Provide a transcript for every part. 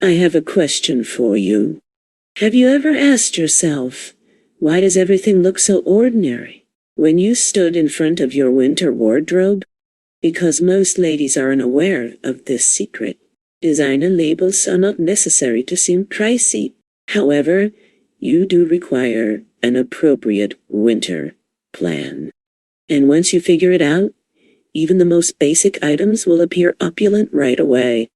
I have a question for you. Have you ever asked yourself, why does everything look so ordinary when you stood in front of your winter wardrobe? Because most ladies are unaware of this secret. Designer labels are not necessary to seem pricey. However, you do require an appropriate winter plan. And once you figure it out, even the most basic items will appear opulent right away.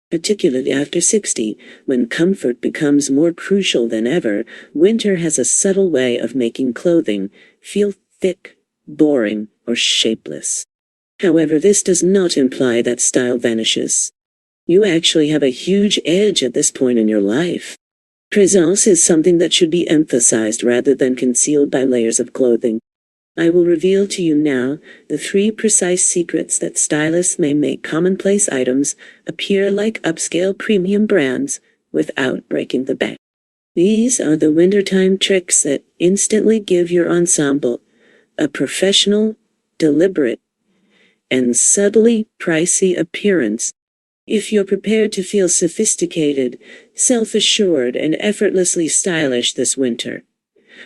Particularly after 60, when comfort becomes more crucial than ever, winter has a subtle way of making clothing feel thick, boring, or shapeless. However, this does not imply that style vanishes. You actually have a huge edge at this point in your life. Presence is something that should be emphasized rather than concealed by layers of clothing. I will reveal to you now the 3 precise secrets that stylists may make commonplace items appear like upscale premium brands without breaking the bank. These are the wintertime tricks that instantly give your ensemble a professional, deliberate, and subtly pricey appearance. If you're prepared to feel sophisticated, self-assured, and effortlessly stylish this winter,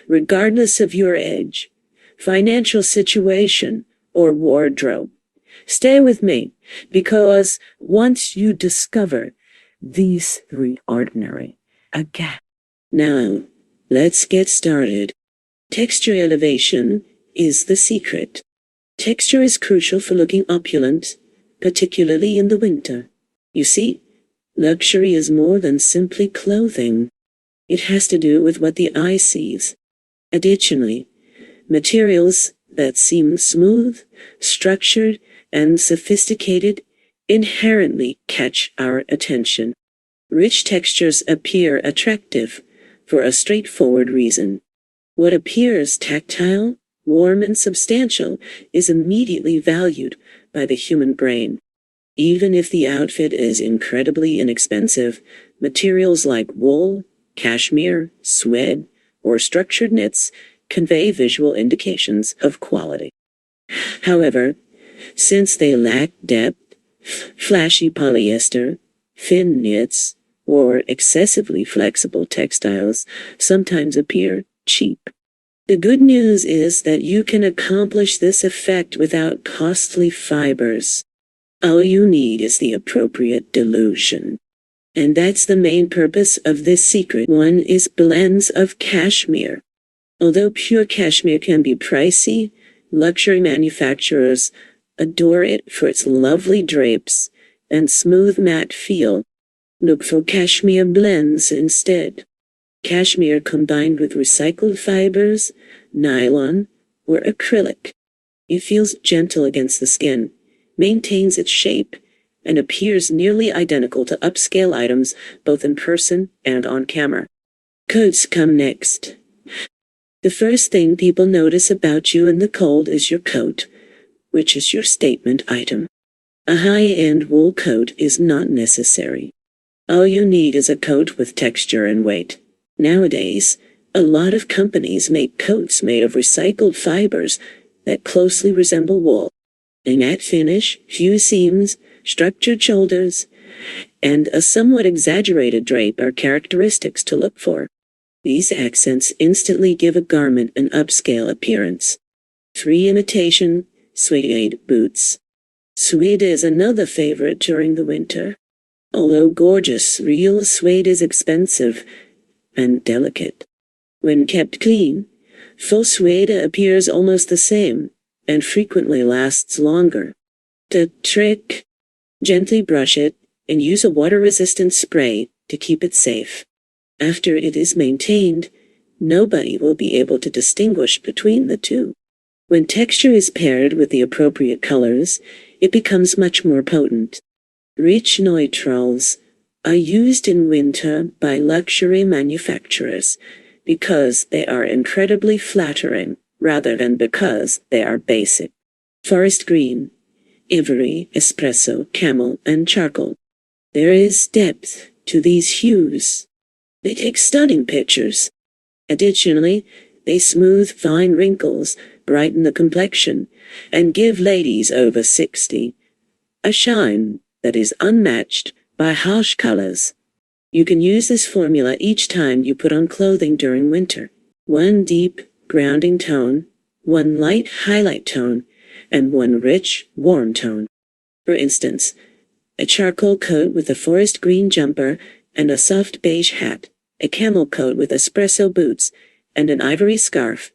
regardless of your age, financial situation, or wardrobe, stay with me, because once you discover these 3 ordinary, again. Now, let's get started. Texture elevation is the secret. Texture is crucial for looking opulent, particularly in the winter. You see, luxury is more than simply clothing. It has to do with what the eye sees. Additionally, materials that seem smooth, structured, and sophisticated inherently catch our attention. Rich textures appear attractive for a straightforward reason. What appears tactile, warm, and substantial is immediately valued by the human brain. Even if the outfit is incredibly inexpensive, materials like wool, cashmere, suede, or structured knits convey visual indications of quality. However, since they lack depth, flashy polyester, thin knits, or excessively flexible textiles sometimes appear cheap. The good news is that you can accomplish this effect without costly fibers. All you need is the appropriate dilution. And that's the main purpose of this secret. One is blends of cashmere. Although pure cashmere can be pricey, luxury manufacturers adore it for its lovely drapes and smooth matte feel. Look for cashmere blends instead. Cashmere combined with recycled fibers, nylon, or acrylic. It feels gentle against the skin, maintains its shape, and appears nearly identical to upscale items both in person and on camera. Coats come next. The first thing people notice about you in the cold is your coat, which is your statement item. A high-end wool coat is not necessary. All you need is a coat with texture and weight. Nowadays, a lot of companies make coats made of recycled fibers that closely resemble wool. A matte finish, few seams, structured shoulders, and a somewhat exaggerated drape are characteristics to look for. These accents instantly give a garment an upscale appearance. 3 imitation suede boots. Suede is another favorite during the winter. Although gorgeous, real suede is expensive and delicate. When kept clean, faux suede appears almost the same and frequently lasts longer. The trick: gently brush it and use a water-resistant spray to keep it safe. After it is maintained, nobody will be able to distinguish between the two. When texture is paired with the appropriate colors, it becomes much more potent. Rich neutrals are used in winter by luxury manufacturers because they are incredibly flattering rather than because they are basic. Forest green, ivory, espresso, camel, and charcoal. There is depth to these hues. They take stunning pictures. Additionally, they smooth fine wrinkles, brighten the complexion, and give ladies over 60 a shine that is unmatched by harsh colors. You can use this formula each time you put on clothing during winter. One deep, grounding tone, one light highlight tone, and one rich, warm tone. For instance, a charcoal coat with a forest green jumper and a soft beige hat, a camel coat with espresso boots and an ivory scarf,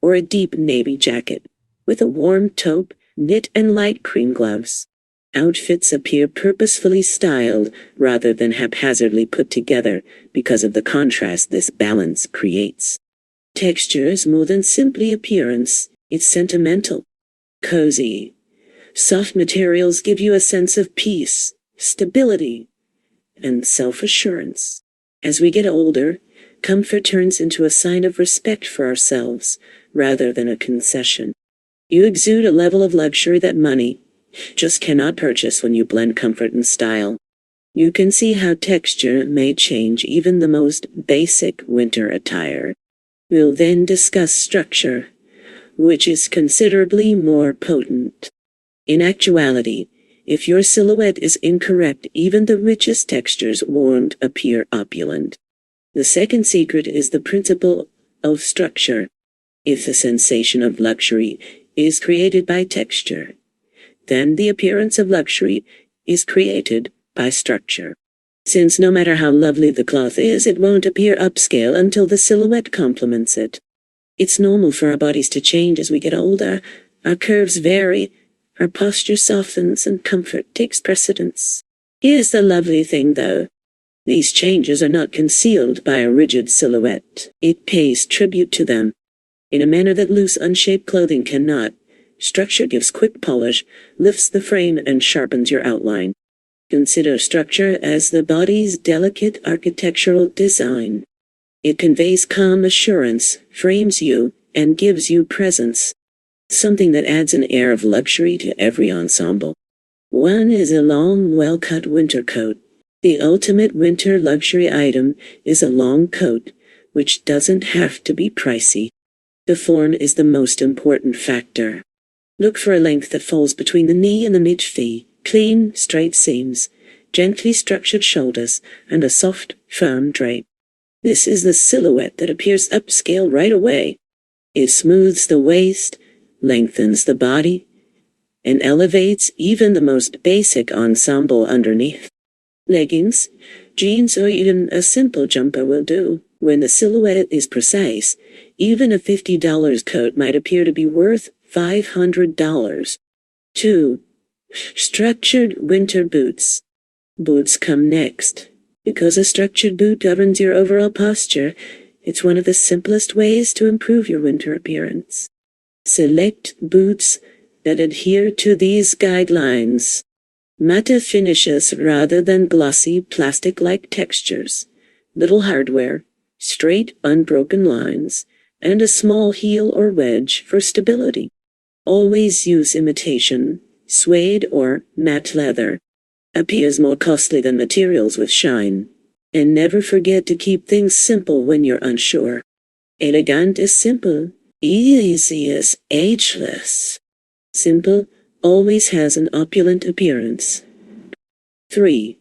or a deep navy jacket with a warm taupe, knit and light cream gloves. Outfits appear purposefully styled rather than haphazardly put together because of the contrast this balance creates. Texture is more than simply appearance, it's sentimental, cozy. Soft materials give you a sense of peace, stability, and self-assurance. As we get older, comfort turns into a sign of respect for ourselves rather than a concession. You exude a level of luxury that money just cannot purchase when you blend comfort and style. You can see how texture may change even the most basic winter attire. We'll then discuss structure, which is considerably more potent. In actuality, if your silhouette is incorrect, even the richest textures won't appear opulent. The second secret is the principle of structure. If the sensation of luxury is created by texture, then the appearance of luxury is created by structure. Since no matter how lovely the cloth is, it won't appear upscale until the silhouette complements it. It's normal for our bodies to change as we get older. Our curves vary, our posture softens, and comfort takes precedence. Here's the lovely thing, though. These changes are not concealed by a rigid silhouette. It pays tribute to them, in a manner that loose, unshaped clothing cannot. Structure gives quick polish, lifts the frame, and sharpens your outline. Consider structure as the body's delicate architectural design. It conveys calm assurance, frames you, and gives you presence. Something that adds an air of luxury to every ensemble. One is a long, well-cut winter coat. The ultimate winter luxury item is a long coat, which doesn't have to be pricey. The form is the most important factor. Look for a length that falls between the knee and the mid-thigh, clean, straight seams, gently structured shoulders, and a soft, firm drape. This is the silhouette that appears upscale right away. It smooths the waist, lengthens the body, and elevates even the most basic ensemble underneath. Leggings, jeans, or even a simple jumper will do. When the silhouette is precise, even a $50 coat might appear to be worth $500. 2. Structured winter boots. Boots come next. Because a structured boot governs your overall posture, it's one of the simplest ways to improve your winter appearance. Select boots that adhere to these guidelines. Matte finishes rather than glossy plastic-like textures, little hardware, straight unbroken lines, and a small heel or wedge for stability. Always use imitation, suede or matte leather. Appears more costly than materials with shine. And never forget to keep things simple when you're unsure. Elegant is simple. Easy is ageless. Simple always has an opulent appearance. 3.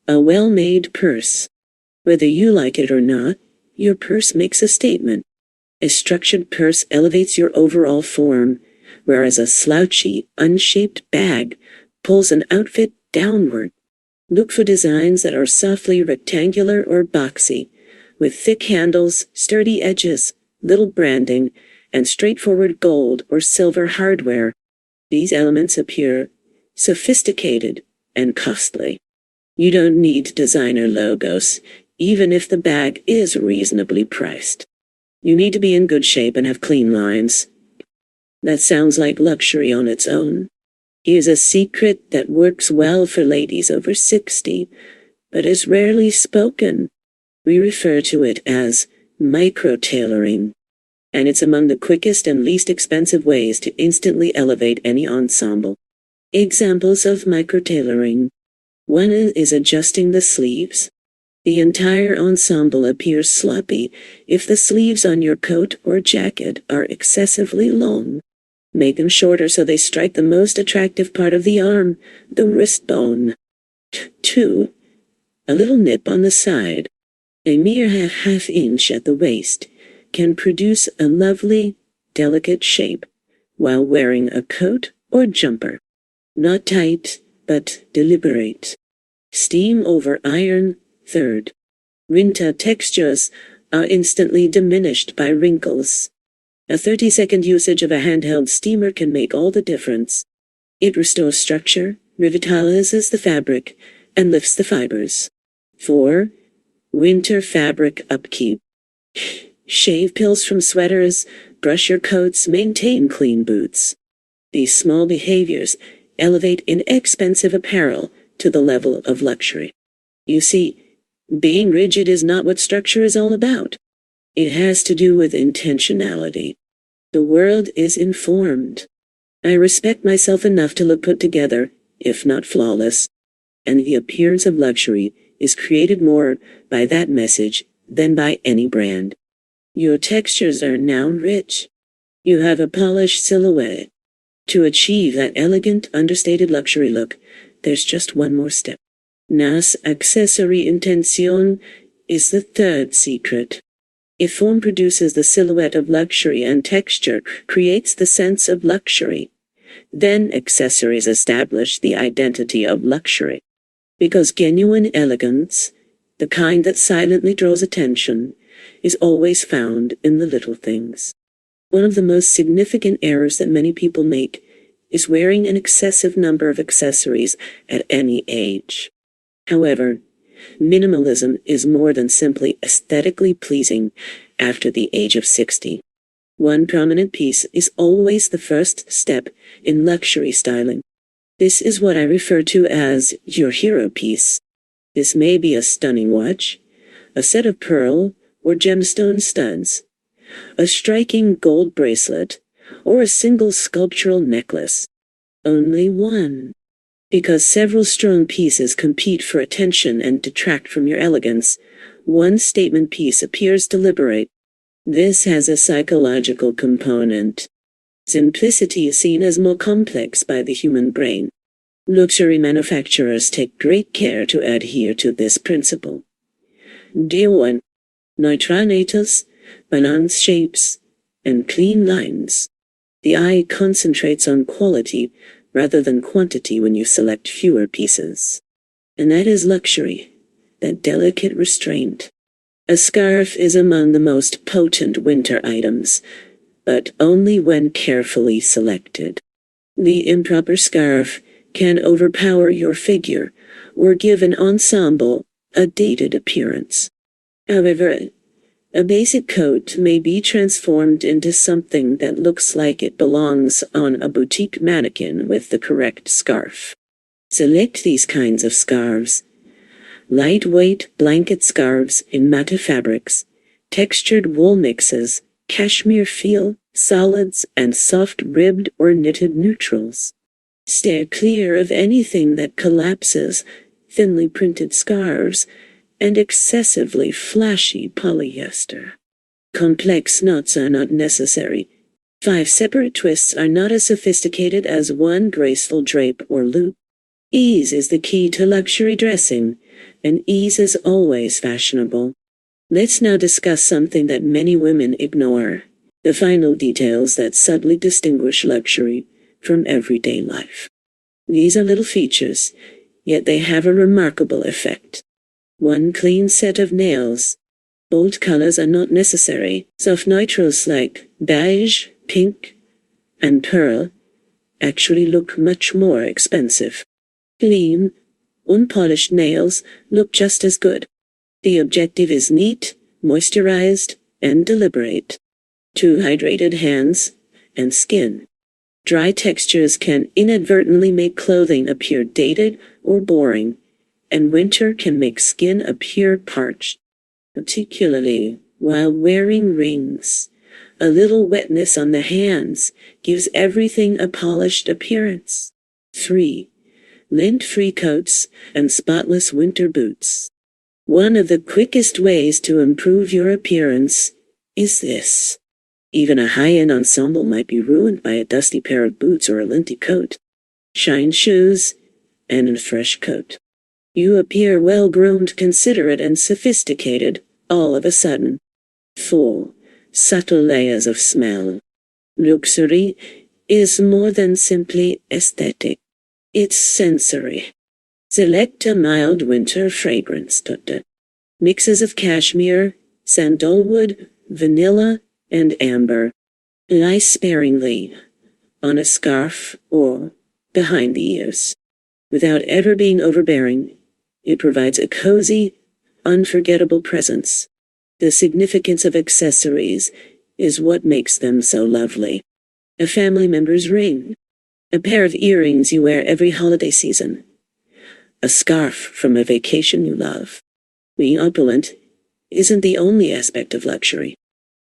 A well-made purse. Whether you like it or not, your purse makes a statement. A structured purse elevates your overall form, whereas a slouchy, unshaped bag pulls an outfit downward. Look for designs that are softly rectangular or boxy, with thick handles, sturdy edges, little branding, and straightforward gold or silver hardware. These elements appear sophisticated and costly. You don't need designer logos, even if the bag is reasonably priced. You need to be in good shape and have clean lines. That sounds like luxury on its own. Here's a secret that works well for ladies over 60, but is rarely spoken. We refer to it as micro-tailoring, and it's among the quickest and least expensive ways to instantly elevate any ensemble. Examples of micro-tailoring. One is adjusting the sleeves. The entire ensemble appears sloppy if the sleeves on your coat or jacket are excessively long. Make them shorter so they strike the most attractive part of the arm, the wrist bone. 2. A little nip on the side, a mere half inch at the waist, can produce a lovely, delicate shape while wearing a coat or jumper. Not tight, but deliberate. Steam over iron. Third, winter textures are instantly diminished by wrinkles. A 30-second usage of a handheld steamer can make all the difference. It restores structure, revitalizes the fabric, and lifts the fibers. 4. Winter fabric upkeep. Shave pills from sweaters, brush your coats, maintain clean boots. These small behaviors elevate inexpensive apparel to the level of luxury. You see, being rigid is not what structure is all about. It has to do with intentionality. The world is informed. I respect myself enough to look put together, if not flawless, and the appearance of luxury is created more by that message than by any brand. Your textures are now rich. You have a polished silhouette. To achieve that elegant, understated luxury look, there's just one more step. Nas accessory intención is the third secret. If form produces the silhouette of luxury and texture creates the sense of luxury, then accessories establish the identity of luxury. Because genuine elegance, the kind that silently draws attention, is always found in the little things. One of the most significant errors that many people make is wearing an excessive number of accessories at any age. However, minimalism is more than simply aesthetically pleasing after the age of 60. One prominent piece is always the first step in luxury styling. This is what I refer to as your hero piece. This may be a stunning watch, a set of pearl or gemstone studs, a striking gold bracelet, or a single sculptural necklace. Only one. Because several strong pieces compete for attention and detract from your elegance, one statement piece appears deliberate. This has a psychological component. Simplicity is seen as more complex by the human brain. Luxury manufacturers take great care to adhere to this principle. Dear one, neutralitas, balanced shapes, and clean lines. The eye concentrates on quality rather than quantity when you select fewer pieces. And that is luxury, that delicate restraint. A scarf is among the most potent winter items, but only when carefully selected. The improper scarf can overpower your figure or give an ensemble a dated appearance. However, a basic coat may be transformed into something that looks like it belongs on a boutique mannequin with the correct scarf. Select these kinds of scarves. Lightweight blanket scarves in matte fabrics, textured wool mixes, cashmere feel, solids, and soft ribbed or knitted neutrals. Steer clear of anything that collapses, thinly printed scarves, and excessively flashy polyester. Complex knots are not necessary. 5 separate twists are not as sophisticated as one graceful drape or loop. Ease is the key to luxury dressing, and ease is always fashionable. Let's now discuss something that many women ignore, the final details that subtly distinguish luxury from everyday life. These are little features, yet they have a remarkable effect. One clean set of nails. Bold colors are not necessary. Soft neutrals like beige, pink, and pearl actually look much more expensive. Clean, unpolished nails look just as good. The objective is neat, moisturized, and deliberate. 2 hydrated hands and skin. Dry textures can inadvertently make clothing appear dated or boring, and winter can make skin appear parched, particularly while wearing rings. A little wetness on the hands gives everything a polished appearance. 3. Lint-free coats and spotless winter boots. One of the quickest ways to improve your appearance is this. Even a high-end ensemble might be ruined by a dusty pair of boots or a linty coat. Shine shoes and a fresh coat. You appear well-groomed, considerate, and sophisticated, all of a sudden. 4. Subtle layers of smell. Luxury is more than simply aesthetic. It's sensory. Select a mild winter fragrance. Mixes of cashmere, sandalwood, vanilla, and amber. Lie sparingly on a scarf or behind the ears. Without ever being overbearing, it provides a cozy, unforgettable presence. The significance of accessories is what makes them so lovely. A family member's ring, a pair of earrings you wear every holiday season, a scarf from a vacation you love. Being opulent isn't the only aspect of luxury.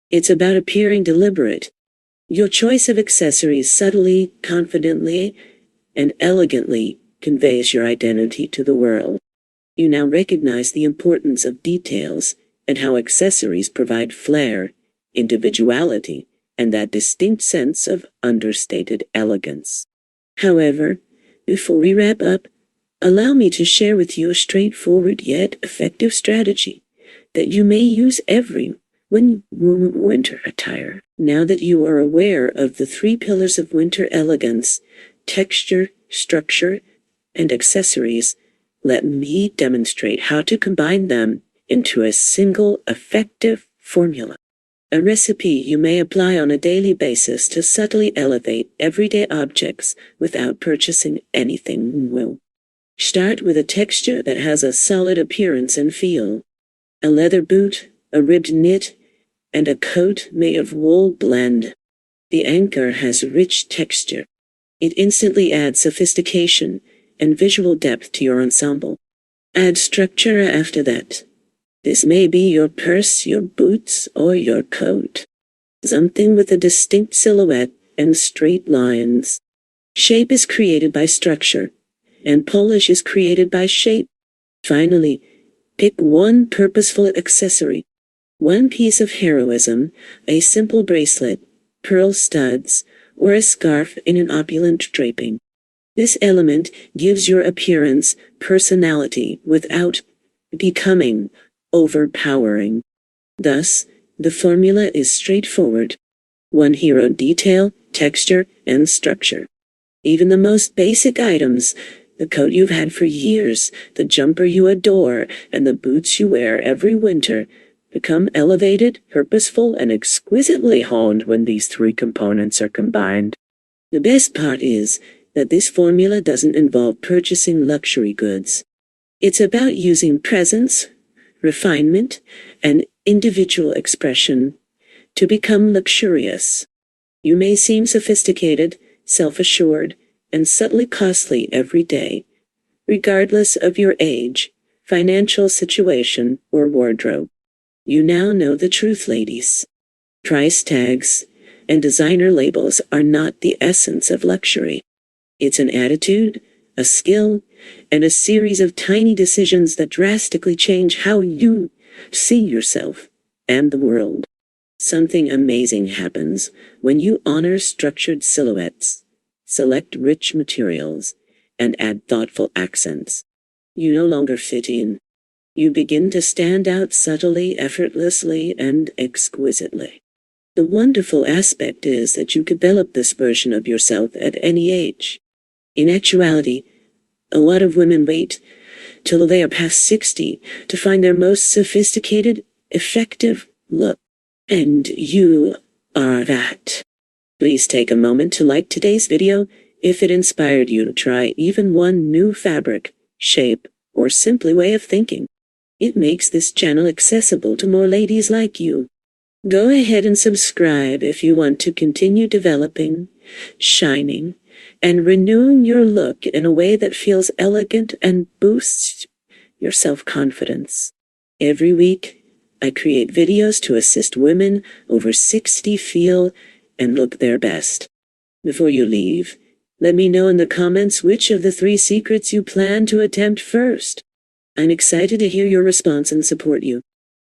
It's about appearing deliberate. Your choice of accessories subtly, confidently, and elegantly conveys your identity to the world. You now recognize the importance of details and how accessories provide flair, individuality, and that distinct sense of understated elegance. However, before we wrap up, allow me to share with you a straightforward yet effective strategy that you may use when winter attire. Now that you are aware of the 3 pillars of winter elegance, texture, structure, and accessories, let me demonstrate how to combine them into a single effective formula. A recipe you may apply on a daily basis to subtly elevate everyday objects without purchasing anything new. Start with a texture that has a solid appearance and feel. A leather boot, a ribbed knit, and a coat made of wool blend. The anchor has rich texture. It instantly adds sophistication and visual depth to your ensemble. Add structure after that. This may be your purse, your boots, or your coat. Something with a distinct silhouette and straight lines. Shape is created by structure, and polish is created by shape. Finally, pick one purposeful accessory. One piece of heroism, a simple bracelet, pearl studs, or a scarf in an opulent draping. This element gives your appearance personality without becoming overpowering. Thus, the formula is straightforward. One hero detail, texture, and structure. Even the most basic items, the coat you've had for years, the jumper you adore, and the boots you wear every winter, become elevated, purposeful, and exquisitely honed when these 3 components are combined. The best part is that this formula doesn't involve purchasing luxury goods. It's about using presence, refinement, and individual expression to become luxurious. You may seem sophisticated, self-assured, and subtly costly every day, regardless of your age, financial situation, or wardrobe. You now know the truth, ladies. Price tags and designer labels are not the essence of luxury. It's an attitude, a skill, and a series of tiny decisions that drastically change how you see yourself and the world. Something amazing happens when you honor structured silhouettes, select rich materials, and add thoughtful accents. You no longer fit in. You begin to stand out subtly, effortlessly, and exquisitely. The wonderful aspect is that you develop this version of yourself at any age. In actuality, a lot of women wait till they are past 60 to find their most sophisticated, effective look. And you are that. Please take a moment to like today's video if it inspired you to try even one new fabric, shape, or simply way of thinking. It makes this channel accessible to more ladies like you. Go ahead and subscribe if you want to continue developing, shining, and renewing your look in a way that feels elegant and boosts your self-confidence. Every week, I create videos to assist women over 60 feel and look their best. Before you leave, let me know in the comments which of the 3 secrets you plan to attempt first. I'm excited to hear your response and support you.